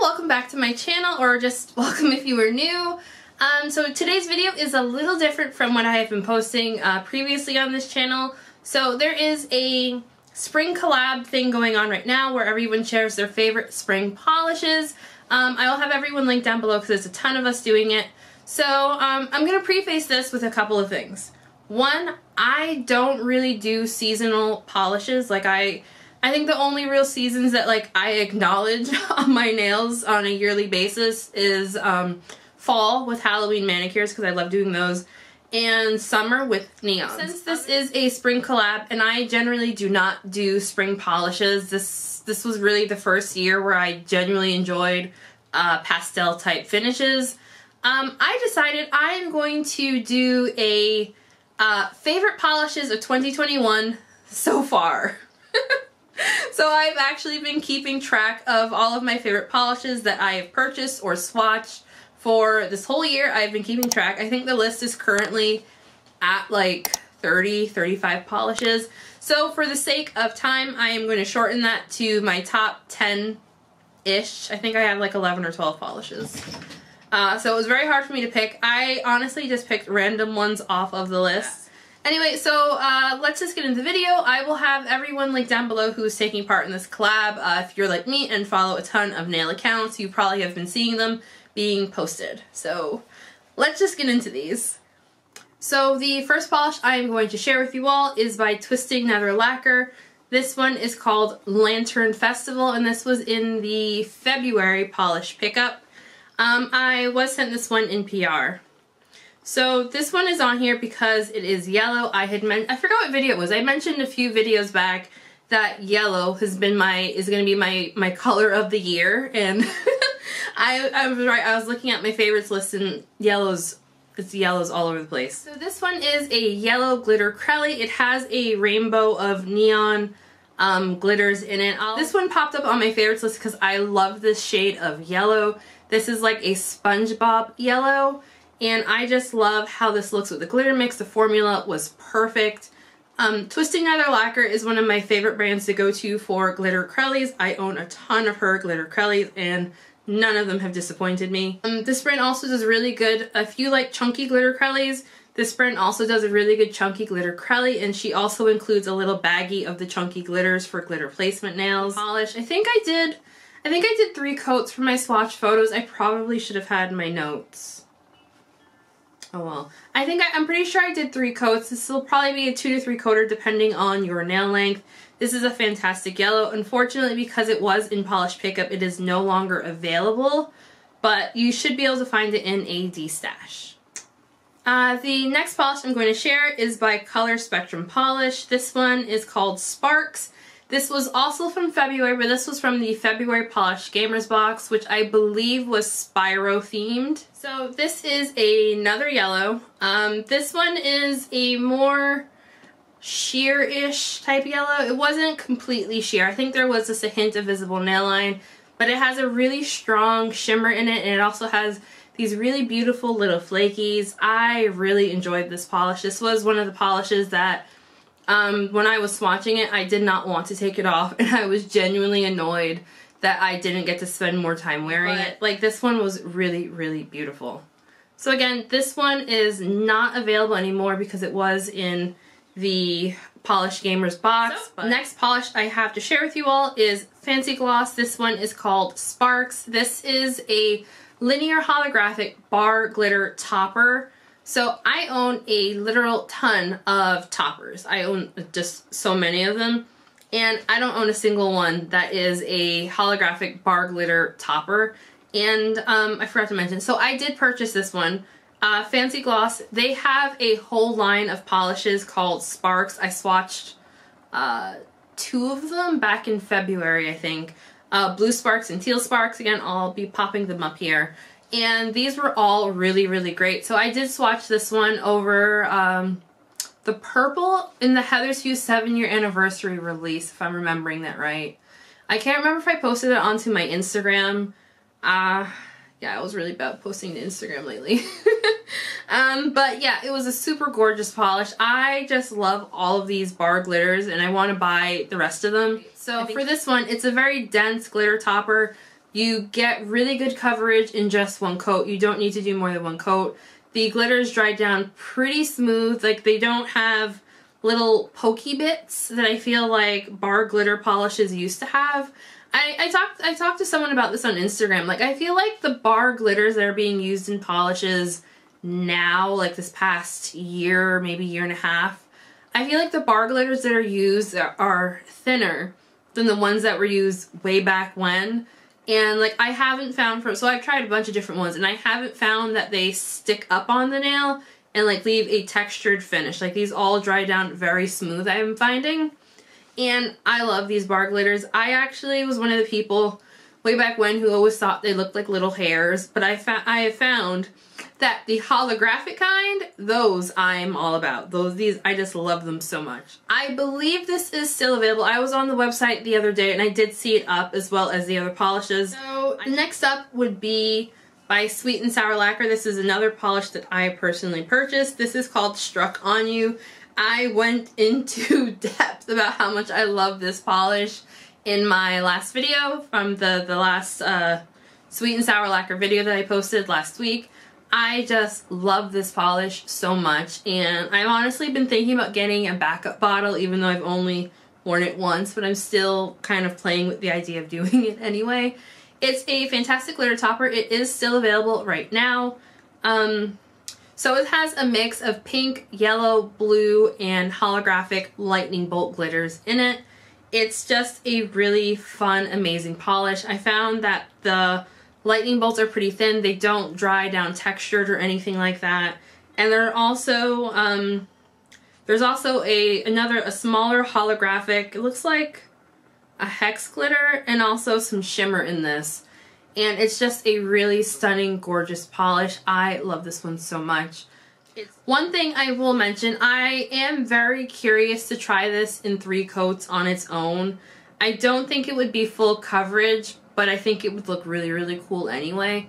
welcome back to my channel, or just welcome if you are new. So today's video is a little different from what I have been posting previously on this channel. So there is a spring collab thing going on right now where everyone shares their favorite spring polishes. I will have everyone linked down below because there's a ton of us doing it. So I'm going to preface this with a couple of things. One, I don't really do seasonal polishes. Like I think the only real seasons that like I acknowledge on my nails on a yearly basis is fall with Halloween manicures, because I love doing those, and summer with neons. Since this is a spring collab and I generally do not do spring polishes, this was really the first year where I genuinely enjoyed pastel type finishes. I decided I am going to do a favorite polishes of 2021 so far. So I've actually been keeping track of all of my favorite polishes that I have purchased or swatched for this whole year. I've been keeping track. I think the list is currently at like 30, 35 polishes. So for the sake of time, I am going to shorten that to my top 10-ish. I think I have like 11 or 12 polishes. So it was very hard for me to pick. I honestly just picked random ones off of the list. Anyway, so let's just get into the video. I will have everyone linked down below who's taking part in this collab. If you're like me and follow a ton of nail accounts, you probably have been seeing them being posted. So let's just get into these. So the first polish I am going to share with you all is by Twisting Nether Lacquer. This one is called Lantern Festival, and this was in the February polish pickup. I was sent this one in PR. So this one is on here because it is yellow. I forgot what video it was. I mentioned a few videos back that yellow is going to be my color of the year, and I was right. I was looking at my favorites list, and it's yellows all over the place. So this one is a yellow glitter crelly. It has a rainbow of neon glitters in it. This one popped up on my favorites list because I love this shade of yellow. This is like a SpongeBob yellow, and I just love how this looks with the glitter mix. The formula was perfect. Twisting Nether Lacquer is one of my favorite brands to go to for glitter crellies. I own a ton of her glitter crellies, and none of them have disappointed me. This brand also does really good, if you like chunky glitter crellies, this brand also does a really good chunky glitter crelly, and she also includes a little baggie of the chunky glitters for glitter placement nails. Polish. I think I did 3 coats for my swatch photos. I probably should have had my notes. Oh well. I'm pretty sure I did 3 coats. This will probably be a 2 to 3 coater depending on your nail length. This is a fantastic yellow. Unfortunately, because it was in polish pickup, it is no longer available, but you should be able to find it in a D-stash. The next polish I'm going to share is by Color Spectrum Polish. This one is called Sparks. This was also from February, but this was from the February Polish Gamers box, which I believe was Spyro themed. So this is another yellow. This one is a more sheer-ish type yellow. It wasn't completely sheer. I think there was just a hint of visible nail line, but it has a really strong shimmer in it, and it also has these really beautiful little flakies. I really enjoyed this polish. This was one of the polishes that when I was swatching it, I did not want to take it off, and I was genuinely annoyed that I didn't get to spend more time wearing it. Like, this one was really, really beautiful. So again, this one is not available anymore because it was in the Polish Gamers box. So, next polish I have to share with you all is Fancy Gloss. This one is called Sparks. This is a linear holographic bar glitter topper. So I own a literal ton of toppers. I own just so many of them, and I don't own a single one that is a holographic bar glitter topper. And I forgot to mention, so I did purchase this one. Fancy Gloss, they have a whole line of polishes called Sparks. I swatched 2 of them back in February, I think. Blue Sparks and Teal Sparks. Again, I'll be popping them up here. And these were all really, really great. So I did swatch this one over the purple in the Heather's Hues 7-year anniversary release, if I'm remembering that right. I can't remember if I posted it onto my Instagram. Yeah, I was really bad posting to Instagram lately. But yeah, it was a super gorgeous polish. I just love all of these bar glitters, and I want to buy the rest of them. So for this one, it's a very dense glitter topper. You get really good coverage in just one coat. You don't need to do more than one coat. The glitters dry down pretty smooth. Like, they don't have little pokey bits that I feel like bar glitter polishes used to have. I talked to someone about this on Instagram. Like, I feel like the bar glitters that are being used in polishes now, like this past year, maybe year and a half, I feel like the bar glitters that are used are thinner than the ones that were used way back when. And like, I haven't found, so I've tried a bunch of different ones, and I haven't found that they stick up on the nail and like leave a textured finish. Like, these all dry down very smooth, I am finding. And I love these bar glitters. I actually was one of the people way back when who always thought they looked like little hairs, but I have found that the holographic kind, those I'm all about. These, I just love them so much. I believe this is still available. I was on the website the other day and I did see it up, as well as the other polishes. So next up would be by Sweet and Sour Lacquer. This is another polish that I personally purchased. This is called Struck On You. I went into depth about how much I love this polish in my last video from the last Sweet and Sour Lacquer video that I posted last week. I just love this polish so much, and I've honestly been thinking about getting a backup bottle, even though I've only worn it once, but I'm still kind of playing with the idea of doing it anyway. It's a fantastic glitter topper. It is still available right now. So it has a mix of pink, yellow, blue, and holographic lightning bolt glitters in it. It's just a really fun, amazing polish. I found that the lightning bolts are pretty thin. They don't dry down textured or anything like that. And there are also, there's also a smaller holographic, it looks like a hex glitter, and also some shimmer in this. And it's just a really stunning, gorgeous polish. I love this one so much. One thing I will mention, I am very curious to try this in 3 coats on its own. I don't think it would be full coverage, but I think it would look really, really cool anyway.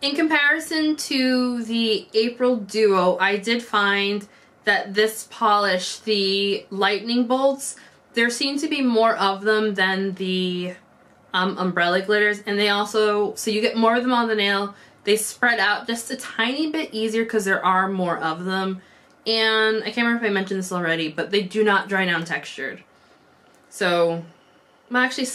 In comparison to the April Duo, I did find that this polish, the lightning bolts, there seem to be more of them than the umbrella glitters, and they also, so you get more of them on the nail. They spread out just a tiny bit easier because there are more of them, and I can't remember if I mentioned this already, but they do not dry down textured. So, well, actually,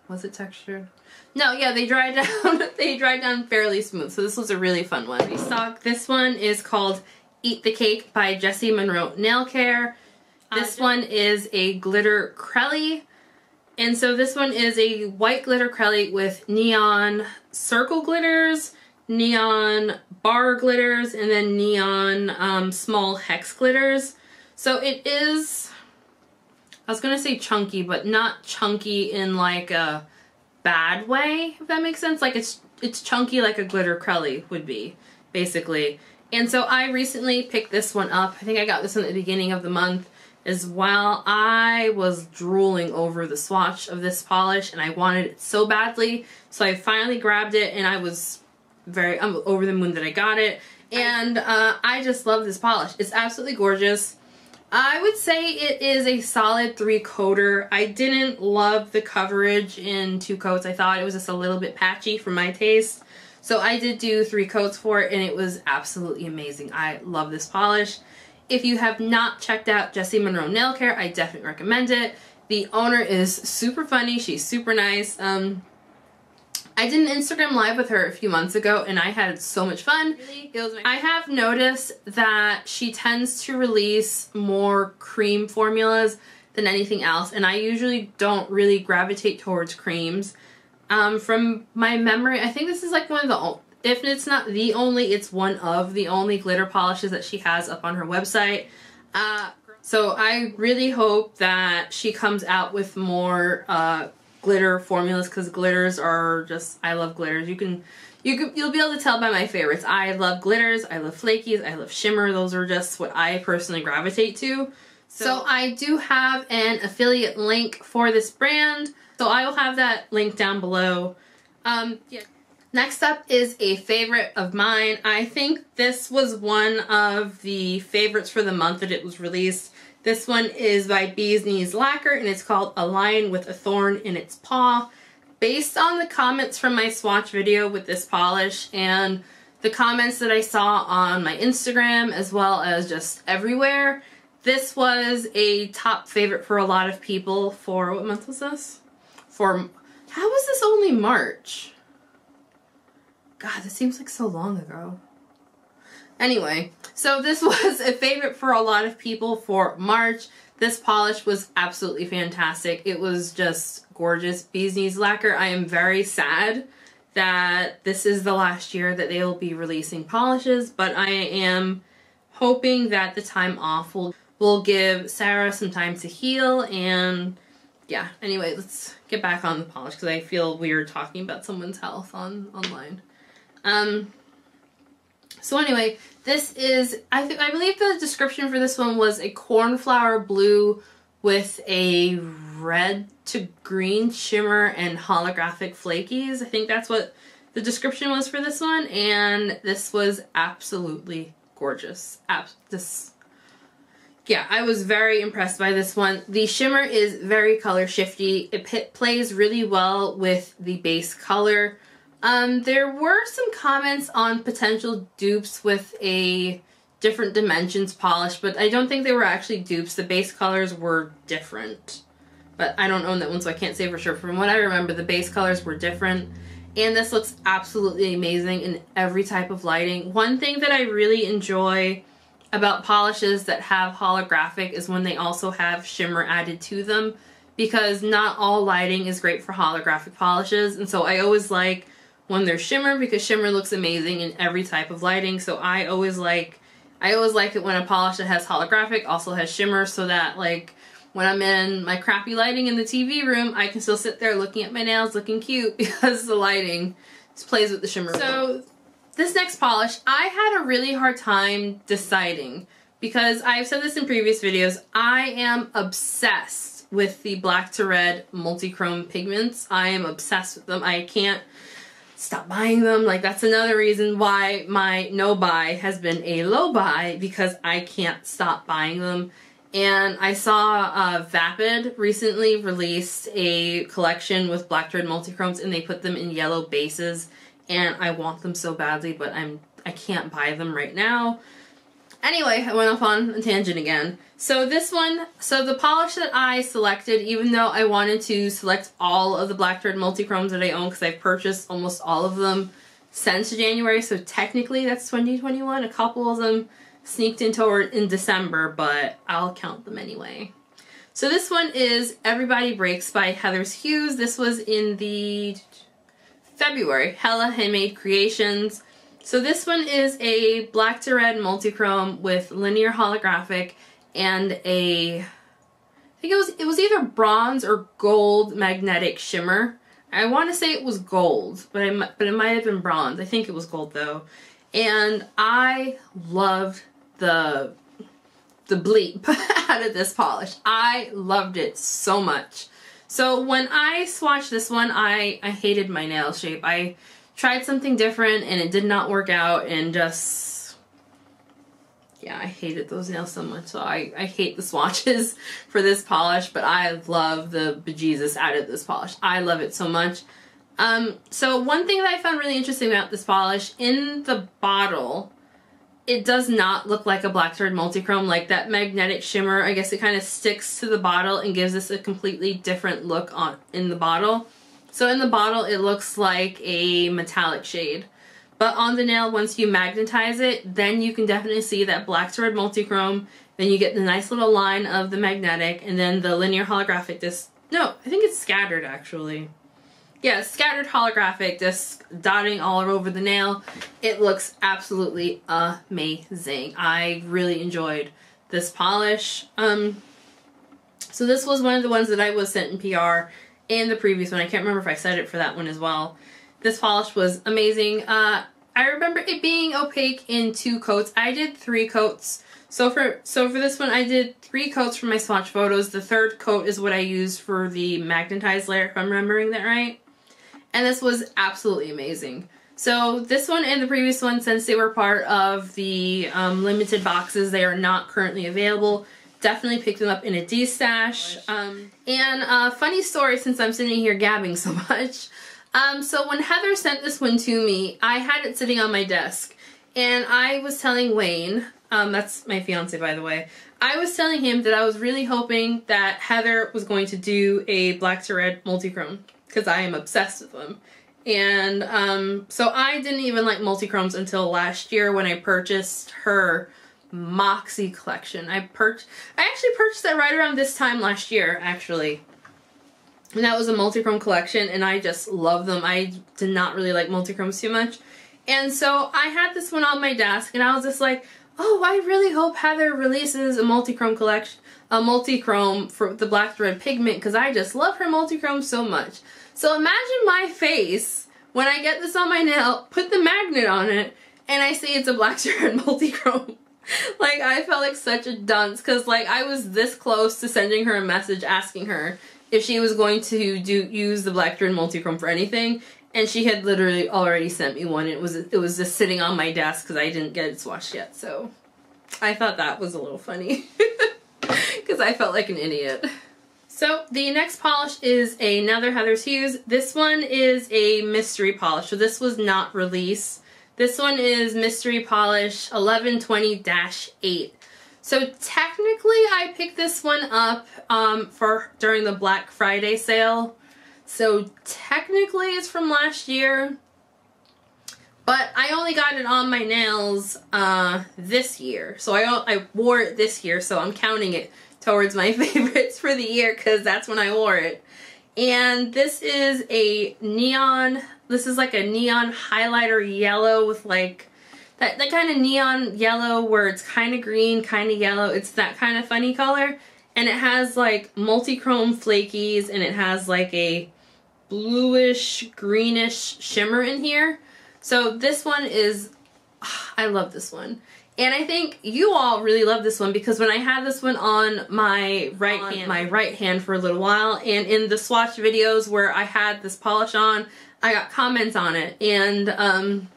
was it textured? No, yeah, they dry down. They dry down fairly smooth. So this was a really fun one. Restock. This one is called Eat the Cake by Jessie Monroe Nail Care. This one is a glitter crelly. And so this one is a white glitter crelly with neon circle glitters, neon bar glitters, and then neon small hex glitters. So it is, I was gonna say chunky, but not chunky in like a bad way, if that makes sense. Like it's chunky like a glitter crelly would be, basically. And so I recently picked this one up. I think I got this one at the beginning of the month as well. I was drooling over the swatch of this polish and I wanted it so badly, so I finally grabbed it, and I'm over the moon that I got it. And I just love this polish. It's absolutely gorgeous. I would say it is a solid 3-coater. I didn't love the coverage in 2 coats. I thought it was just a little bit patchy for my taste. So I did do 3 coats for it, and it was absolutely amazing. I love this polish. If you have not checked out Jessie Monroe Nail Care, I definitely recommend it. The owner is super funny. She's super nice. I did an Instagram live with her a few months ago, and I had so much fun. I have noticed that she tends to release more cream formulas than anything else, and I usually don't really gravitate towards creams. From my memory, I think this is like one of the, if it's not the only, it's one of the only glitter polishes that she has up on her website. So I really hope that she comes out with more glitter formulas, because glitters are just, I love glitters. You'll be able to tell by my favorites. I love glitters, I love flakies, I love shimmer. Those are just what I personally gravitate to. So I do have an affiliate link for this brand, so I will have that link down below. Yeah. Next up is a favorite of mine. I think this was one of the favorites for the month that it was released. This one is by Bees Knees Lacquer, and it's called A Lion with a Thorn in Its Paw. based on the comments from my swatch video with this polish and the comments that I saw on my Instagram as well as just everywhere, this was a top favorite for a lot of people for, what month was this? How was this only March? God, this seems like so long ago. Anyway, so this was a favorite for a lot of people for March. This polish was absolutely fantastic. It was just gorgeous. Bee's Knees Lacquer. I am very sad that this is the last year that they will be releasing polishes, but I am hoping that the time off will give Sarah some time to heal. And yeah, anyway, let's get back on the polish because I feel weird talking about someone's health online. So anyway, this is, I believe the description for this one was a cornflower blue with a red to green shimmer and holographic flakies. I think that's what the description was for this one, and this was absolutely gorgeous. Yeah, I was very impressed by this one. The shimmer is very color shifty. It plays really well with the base color. There were some comments on potential dupes with a different dimensions polish, but I don't think they were actually dupes. The base colors were different, but I don't own that one, so I can't say for sure. From what I remember, the base colors were different, and this looks absolutely amazing in every type of lighting. One thing that I really enjoy about polishes that have holographic is when they also have shimmer added to them, because not all lighting is great for holographic polishes, and so I always like when there's shimmer, because shimmer looks amazing in every type of lighting. So I always like it when a polish that has holographic also has shimmer, so that like when I'm in my crappy lighting in the TV room, I can still sit there looking at my nails looking cute because the lighting just plays with the shimmer. So this next polish, I had a really hard time deciding because I've said this in previous videos. I am obsessed with the black to red multi-chrome pigments. I am obsessed with them. I can't stop buying them. Like, that's another reason why my no buy has been a low buy, because I can't stop buying them. And I saw Vapid recently released a collection with black to red multi-chromes, and they put them in yellow bases, and I want them so badly, but I can't buy them right now. Anyway, I went off on a tangent again. So this one, so the polish that I selected, even though I wanted to select all of the black to red multi-chromes that I own, because I've purchased almost all of them since January, so technically that's 2021. A couple of them sneaked in December, but I'll count them anyway. So this one is Everybody Breaks by Heather's Hues. This was in the February, Hella Handmade Creations. So this one is a black to red multi-chrome with linear holographic and I think it was either bronze or gold magnetic shimmer. I want to say it was gold, but it might have been bronze. I think it was gold though. And I loved the bleep out of this polish. I loved it so much. So when I swatched this one, I hated my nail shape. I tried something different and it did not work out, and just, yeah, I hated those nails so much. So I hate the swatches for this polish, but I love the bejesus out of this polish. I love it so much. So one thing that I found really interesting about this polish, in the bottle, it does not look like a black to red multi-chrome. Like, that magnetic shimmer, I guess it kind of sticks to the bottle and gives us a completely different look in the bottle. So in the bottle, it looks like a metallic shade. But on the nail, once you magnetize it, then you can definitely see that black to red multi-chrome. Then you get the nice little line of the magnetic, and then the linear holographic disc. No, I think it's scattered actually. Yeah, scattered holographic disc dotting all over the nail. It looks absolutely amazing. I really enjoyed this polish. So this was one of the ones that I was sent in PR. And the previous one, I can't remember if I said it for that one as well. This polish was amazing. I remember it being opaque in 2 coats. I did 3 coats. So for this one, I did 3 coats for my swatch photos. The 3rd coat is what I used for the magnetized layer, if I'm remembering that right. And this was absolutely amazing. So this one and the previous one, since they were part of the limited boxes, they are not currently available. definitely picked them up in a D-stash. And funny story, since I'm sitting here gabbing so much. So when Heather sent this one to me, I had it sitting on my desk. And I was telling Wayne, that's my fiance by the way, I was telling him that I was really hoping that Heather was going to do a black to red multi-chrome, because I am obsessed with them. And so I didn't even like multi-chromes until last year when I purchased her Moxie collection. I actually purchased that right around this time last year, actually. And that was a multi-chrome collection, and I just love them. I did not really like multi-chromes too much. And so I had this one on my desk, and I was just like, oh, I really hope Heather releases a multi-chrome collection, a multi-chrome for the black to red pigment, because I just love her multi-chrome so much. So imagine my face when I get this on my nail, put the magnet on it, and I see it's a black to red multi-chrome. Like, I felt like such a dunce, because like I was this close to sending her a message asking her if she was going to use the black to red multi-chrome for anything. And she had literally already sent me one. It was just sitting on my desk because I didn't get it swatched yet. So I thought that was a little funny because I felt like an idiot. So the next polish is another Heather's Hues. This one is a mystery polish. So this was not released. This one is mystery polish 1120-8. So technically I picked this one up during the Black Friday sale. So technically it's from last year, but I only got it on my nails this year. So I wore it this year, so I'm counting it towards my favorites for the year because that's when I wore it. And this is a neon, this is like a neon highlighter yellow with like that kind of neon yellow where it's kind of green, kind of yellow. It's that kind of funny color. And it has like multi-chrome flakies, and it has like a bluish greenish shimmer in here. So this one is, I love this one, and I think you all really love this one because when I had this one on my right hand for a little while, and in the swatch videos where I had this polish on, I got comments on it, and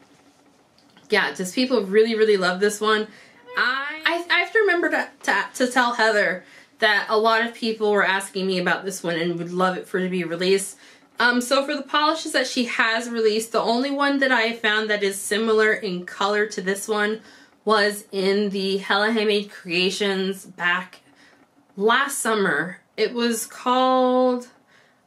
yeah, just people really love this one. I have to remember to tell Heather that a lot of people were asking me about this one and would love it for it to be released. So for the polishes that she has released, the only one that I found that is similar in color to this one was in the Hella Handmade Creations back last summer. It was called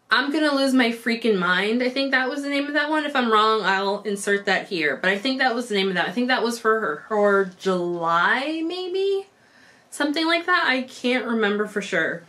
I'm Gonna Lose My Freaking Mind. I think that was the name of that one. If I'm wrong, I'll insert that here. But I think that was the name of that. I think that was for her July, maybe? Something like that. I can't remember for sure.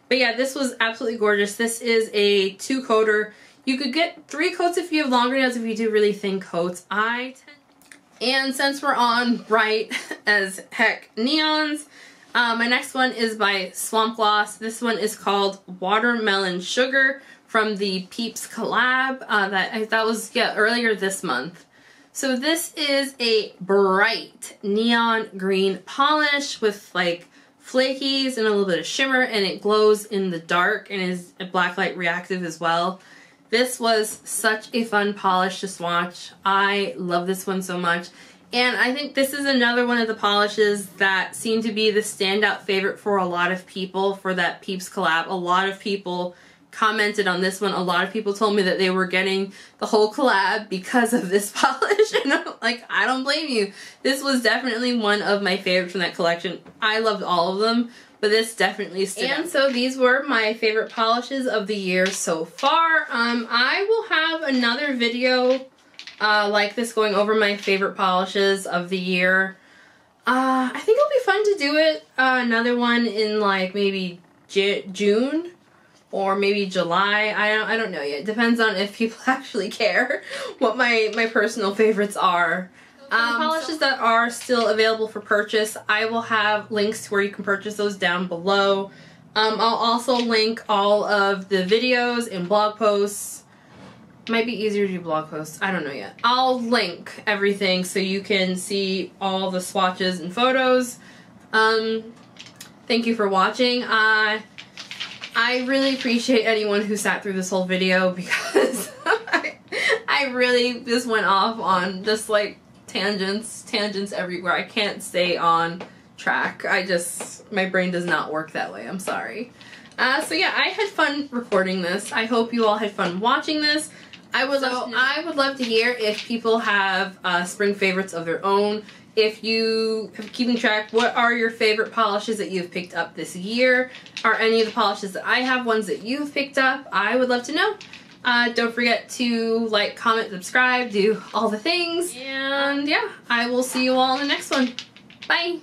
But yeah, this was absolutely gorgeous. This is a 2-coater. You could get 3 coats if you have longer nails, if you do really thin coats. And since we're on bright as heck neons, my next one is by Swamp Gloss. This one is called Watermelon Sugar from the Peeps collab. That was earlier this month. So this is a bright neon green polish with like flakies and a little bit of shimmer, and it glows in the dark and is a blacklight reactive as well. This was such a fun polish to swatch. I love this one so much. And I think this is another one of the polishes that seem to be the standout favorite for a lot of people for that Peeps collab. A lot of people commented on this one. A lot of people told me that they were getting the whole collab because of this polish. And I'm like, I don't blame you. This was definitely one of my favorites from that collection. I loved all of them, but this definitely stood out. And so these were my favorite polishes of the year so far. I will have another video like this going over my favorite polishes of the year. I think it'll be fun to do it. Another one in like maybe June or maybe July. I don't know yet. Depends on if people actually care what my personal favorites are. The polishes that are still available for purchase, I will have links to where you can purchase those down below. I'll also link all of the videos and blog posts. Might be easier to do blog posts. I don't know yet. I'll link everything so you can see all the swatches and photos. Thank you for watching. I really appreciate anyone who sat through this whole video because I really just went off on just like tangents everywhere. I can't stay on track. My brain does not work that way. I'm sorry. So yeah, I had fun recording this. I hope you all had fun watching this. I would love to hear if people have spring favorites of their own. If you have keeping track, what are your favorite polishes that you've picked up this year? Are any of the polishes that I have ones that you've picked up? I would love to know. Don't forget to like, comment, subscribe, do all the things. And yeah, I will see you all in the next one. Bye!